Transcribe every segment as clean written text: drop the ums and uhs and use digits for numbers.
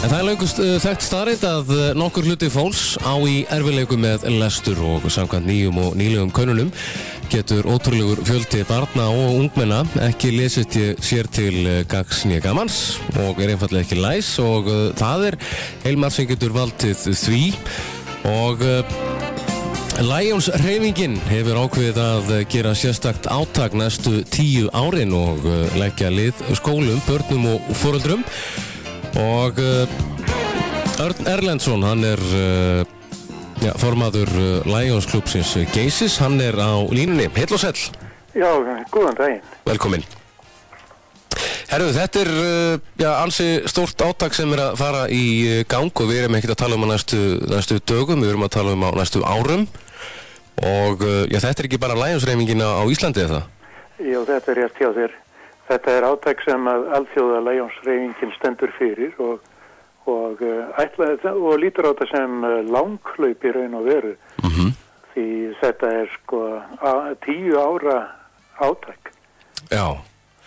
En það löngust þekkt staðreynd að nokkur hluti fólks á í erfiðleikum með lestur og samkvæmt nýjum og nýlegum könnunum getur ótrúlegur fjöldi barna og ungmenna ekki lesist sér til gagns né gamans og einfaldlega ekki læs og það heilmargt sem getur valdið því og Lions-hreyfingin hefur ákveðið að gera sérstakt átak næstu 10 árin og leggja lið skólum, börnum og foreldrum og Örn Erlendsson, hann formaður Lions klúbbsins Geysis, hann á línunni. Heill og sæll. Já, góðan daginn. Velkomin. Herru, þetta ansi stórt átak sem að fara í gang og við erum ekkert að tala um á næstu dögum, við erum að tala um á næstu árum og þetta ekki bara Lions-hreyfingin á Íslandi eða? Já, þetta rétt hjá þér. Þetta átak sem að alþjóða Lions-hreyfingin stendur fyrir og lítur á þetta sem langhlaup í raun og veru. Því þetta 10 ára átak. Já.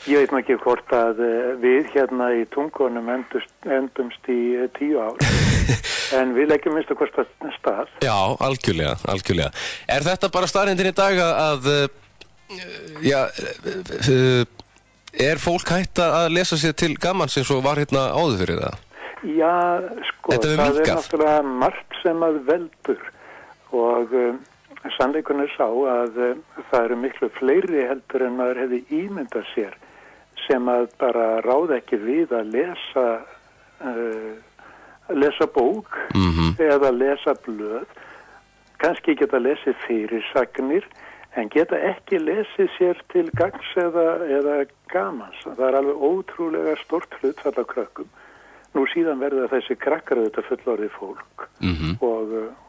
Ég veit ekki hvort að við hérna í tungunum endumst í 10 ár. En við leggjum minnst að hvort stað. Já, algjörlega. Þetta bara staðreyndin í dag að fólk hætt að lesa sér til gamans eins og var hérna áður fyrir það? Já, það náttúrulega margt sem að veldur og sannleikurinn sá að það eru miklu fleiri heldur en maður hefði ímyndað sér sem að bara ráða ekki við að lesa bók eða lesa blöð, kannski geta lesið fyrirsagnir en geta ekki lesið sér til gagns eða gamans. Það alveg ótrúlega stórt hlutfall af krökkum. Nú síðan verða þessi krakkar auðvitað fullorðið fólk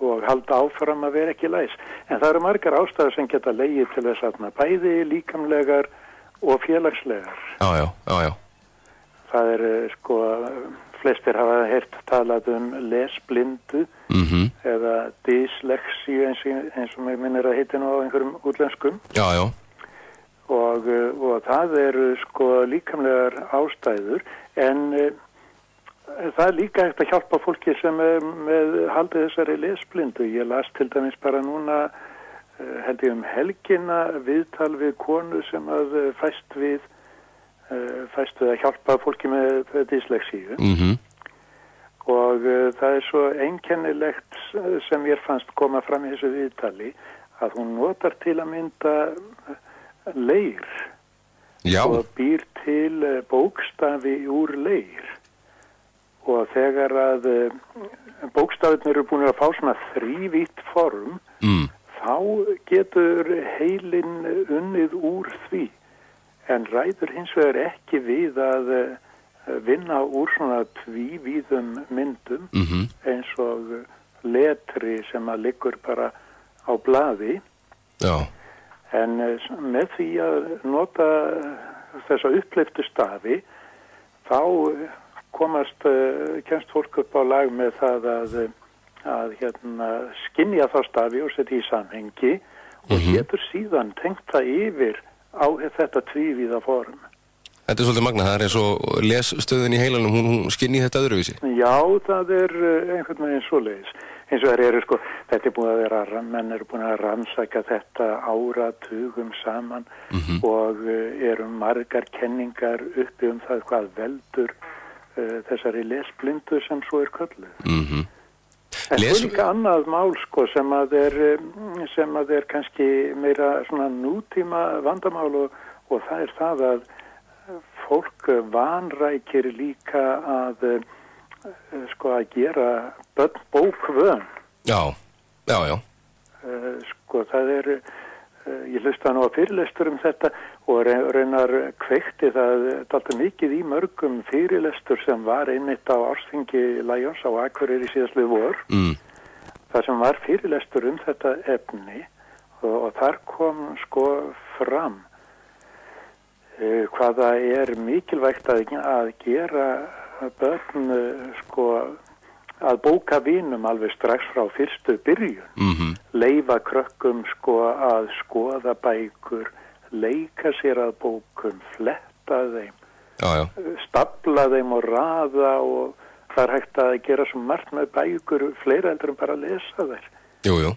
og halda áfram að vera ekki læs. En það eru margar ástæður sem geta legið til þess að bæði líkamlegar og félagslegar. Já. Það flestir hafa heyrt talað um lesblindu eða dyslexíu eins og mig minnir að heita nú á einhverjum útlenskum. Já. Og það eru líkamlegar ástæður en það líka hægt að hjálpa fólki sem með haldið þessari lesblindu. Ég las til dæmis bara núna held ég helgina viðtal við konu sem að fæst við að hjálpa fólki með dyslexíu. Og það svo einkennilegt sem ég fannst koma fram í þessu viðtali að hún notar til að mynda leir. Já. Og býr til bókstafi úr leir. Og þegar að bókstafirnir eru búin að fá svona þrívítt form, þá getur heilinn unnið úr því. En ræður hins vegar ekki við að vinna úr svona tvívíðum myndum eins og letri sem að liggur bara á blaði. Já. En með því að nota þessa uppleiftu stafi þá kemst fólk upp á lag með það að skynja þá stafi og setja í samhengi og getur síðan tengt það yfir á þetta tvívíða form. Þetta svolítið magnað, það eins og lesstöðin í heilanum, hún skynji þetta öðruvísi? Já, það einhvern veginn svoleiðis. Eins og þetta búið að vera, menn eru búin að rannsaka þetta áratugum saman og eru margar kenningar uppi það hvað veldur þessari lesblindu sem svo kölluð. En það líka annað mál sem að kannski meira svona nútíma vandamál og það það að fólk vanrækir líka að gera börn bókvön. Já. Það ég hlusta nú á fyrirlestur þetta og reynar kveikti það dálítið mikið í mörgum fyrirlestur sem var einmitt á ársþingi Lions á Akureyri síðastliðið vor. Það sem var fyrirlestur þetta efni og þar kom fram hvaða mikilvægt að gera börn að bóka vinum alveg strax frá fyrstu byrjun. Leyfa krökkum að skoða bækur, leika sér að bókum, fletta þeim stafla þeim og raða og það er hægt að gera svo margt með bækur, fleira heldur en bara að lesa þær. Jú.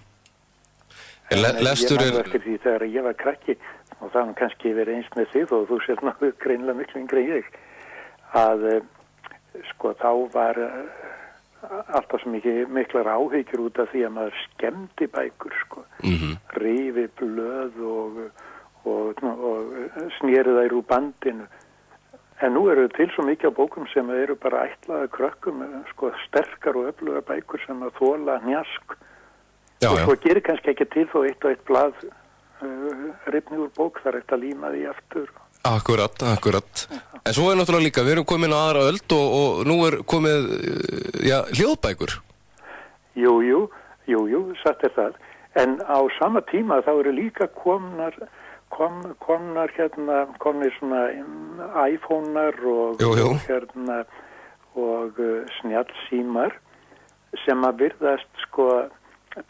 Lestur ég man eftir því þegar ég var krakki og það var kannski verið eins með þig og þú sér náttúrulega greinilega miklu yngri en ég að sko þá var alltaf svo miklar áhyggjur út af því að maður skemmdi bækur sko, rifi blöð og sneri þær úr bandinu. En nú eru til svo mikið af bókum sem eru bara ætlaða krökkum, sko sterkar og öflugar bækur sem að þola hnjask. Og svo gerir kannski ekki til þó eitt og eitt blað rifni úr bók, þar eftir að líma því aftur. Akkurat. En svo náttúrulega líka, við erum komin á aðra öld og nú komið, hljóðbækur. Jú, satt það. En á sama tíma þá eru líka komnar svona iPhone-ar og og snjallsímar sem að virðast sko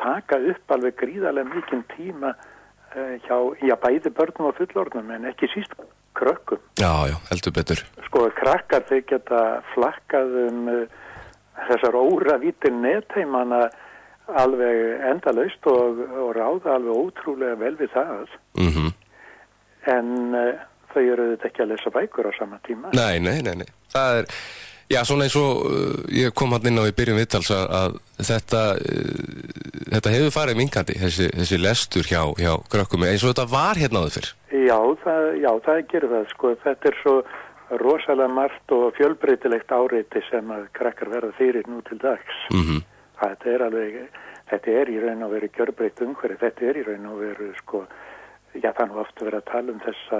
taka upp alveg gríðarlega mikinn tíma hjá bæði börnum og fullorðnum en ekki síst krökkum. Já, heldur betur. Sko krakkar þau geta flakkað þessar óravítir netheimana alveg endalaust og ráða alveg ótrúlega vel við það. En þau eru þetta ekki að lesa bækur á sama tíma. Nei. Það er, svona eins og ég kom hann inn á í byrjun viðtals að þetta hefur farið minkandi, þessi lestur hjá krökkum, eins og þetta var hérna áður fyrr. Já, það gerir það, sko. Þetta er svo rosalega margt og fjölbreytilegt áreiti sem að krakkar verða fyrir nú til dags. Þetta er í raun og veru gjörbreytt umhverfi, þetta er í raun og veru, sko, það nú ofta verið að tala um þessa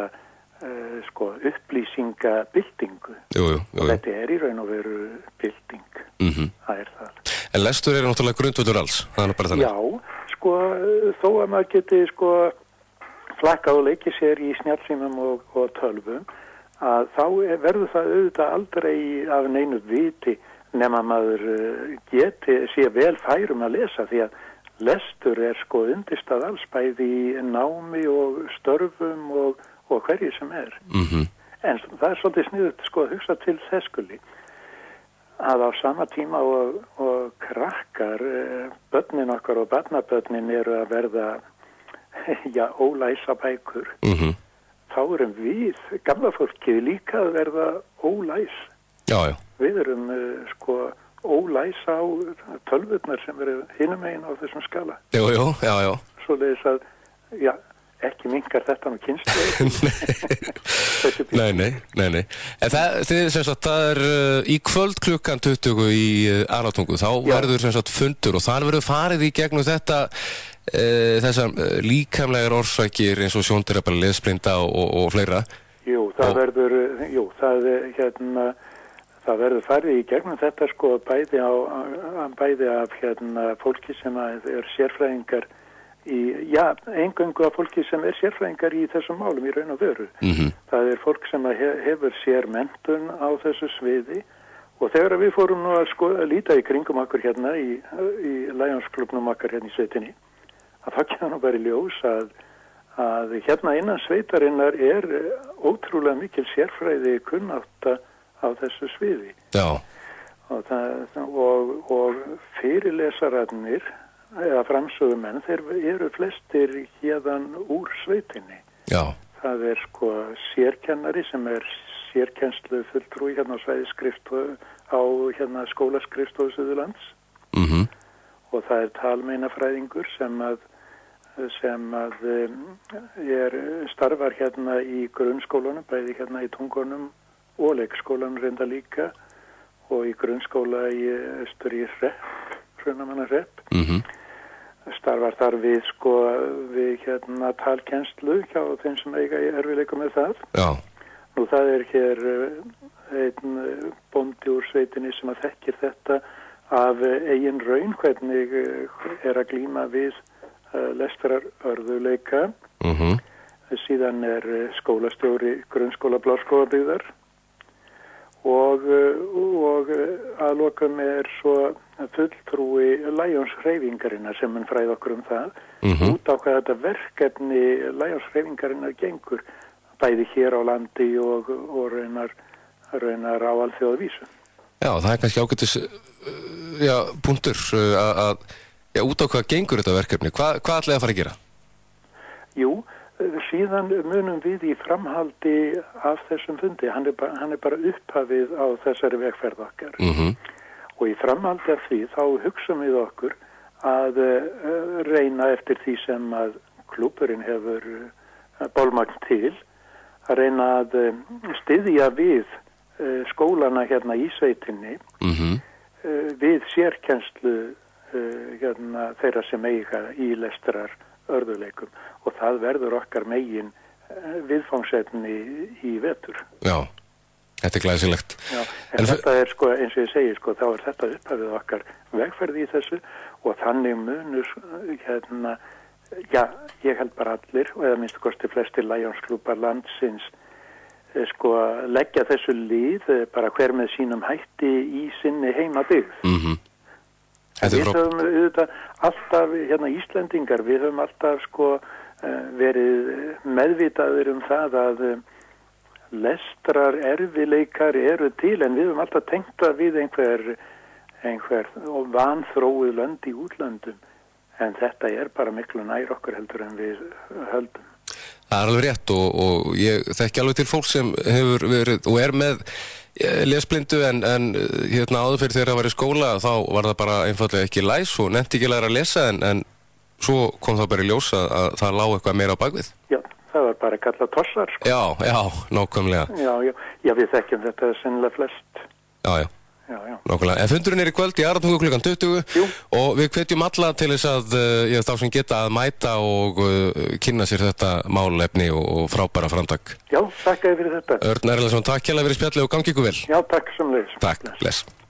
upplýsingabyltingu. Jú. Þetta er í raun og veru bylting. Það er það. En lestur er náttúrulega grundvöllur alls, það er bara þannig. Já, sko, þó að maður geti, sko, flakkað og leikið sér í snjallsímum og tölvum, að þá verður það auðvitað aldrei af neinu viti nema maður sé vel færum að lesa því að lestur er sko undirstað alls bæði í námi og störfum og hverju sem er. En það er svolítið sniðugt sko að hugsa til þess skuli að á sama tíma og krakkar, börnin okkar og barnabörnin eru að verða ólæsa bækur. Þá erum við, gamla fólkið, líka að verða ólæs. Já. Við erum sko ólæs á tölvurnar sem eru hinum megin á þessum skala. Já. Svoleiðis að, ekki minkar þetta nú kynslóð. Nei. En þið sem sagt, það er í kvöld klukkan 20 í Arnatungu, þá verður sem sagt fundur og þar verður farið í gegnum þessar líkamlegar orsakir eins og sjóndærabæla, lesblinda og fleira. Það verður farið í gegnum þetta sko bæði af fólki sem er sérfræðingar eingöngu af fólki sem er sérfræðingar í þessum málum í raun og veru. Það er fólk sem hefur sérmenntun á þessu sviði og þegar við fórum nú að líta í kringum okkur hérna í Lionsklubnum okkar hérna í sveitinni, að það kemur nú bara í ljós að hérna innan sveitarinnar er ótrúlega mikil sérfræði kunnátta á þessu sviði. Já. Og fyrirlesararnir eða framsögumenn, þeir eru flestir hérðan úr sveitinni. Já. Það er sko sérkennari sem er sérkennslu fulltrúi hérna á svæðisskrifstofu á hérna skólaskrifstofu Suðurlands. Og það er talmeinafræðingur sem starfar hérna í grunnskólanum, bæði hérna í Tungunum og leikskólan reynda líka og í grunnskóla í austur í Hrunamannahreppi. Starfar þar við hérna talkennslu hjá þeim sem eiga í erfiðleikum með það. Já. Nú það er hér einn bóndi úr sveitinni sem að þekkir þetta af eigin raun hvernig er að glíma við lestrarörðuleika. Síðan er skólastjóri grunnskóla Bláskógabyggðar og að lokum er svo fulltrúi Lionshreyfingarinnar sem mun fræða okkur um það út á hvað þetta verkefni Lionshreyfingarinnar gengur bæði hér á landi og reynar raunar á alþjóðavísu. Já, það kannski ágætis punktur að út á hvað gengur þetta verkefni. Hvað ætlaði að fara að gera? Jú, síðan munum við í framhaldi af þessum fundi. Hann er bara upphafið á þessari vegferð okkar. Og í framhaldi af því þá hugsum við okkur að reyna eftir því sem að klúburinn hefur bolmagn til, að reyna að styðja við skólana hérna í sveitinni við sérkennslu þeirra sem eiga í lestrar örðuleikum, og það verður okkar megin viðfangsefni í vetur. Já, þetta er glæsilegt. Já, en þetta er sko, eins og ég segi, sko, þá er þetta upphafið okkar vegferði í þessu, og þannig munur já, ég held bara allir, og eða minnst kosti flestir Lionsklúbbar landsins sko leggja þessu lið bara hver með sínum hætti í sinni heimabyggð. Við höfum auðvitað alltaf, Íslendingar, við höfum alltaf sko verið meðvitaður það að lestrar erfileikar eru til, en við höfum alltaf tengt það við einhver vanþróuð lönd í útlöndum, en þetta er bara miklu nær okkur heldur en við höldum. Það er alveg rétt, og ég þekki alveg til fólk sem hefur verið og er með lesblindu, en áður fyrir þegar það var í skóla þá var það bara einfallega ekki læs og nennti ekki læra að lesa, en svo kom það bara í ljós að það lá eitthvað meira á bakvið. Já, það var bara kallað tossar, sko. Já, nákvæmlega. Já, við þekkjum þetta sennilega flest. Já. Nákvæmlega. En fundurinn er í kvöld í Aratungu klukkan 20. Jú. Og við hvetjum alla til þess að þá sem geta að mæta og kynna sér þetta málefni og frábæra framtak. Já, þakka þér fyrir þetta. Örn Erlendsson, takk hérlega fyrir spjallið og gangi ykkur vel. Já, takk sömuleiðis. Takk, bless.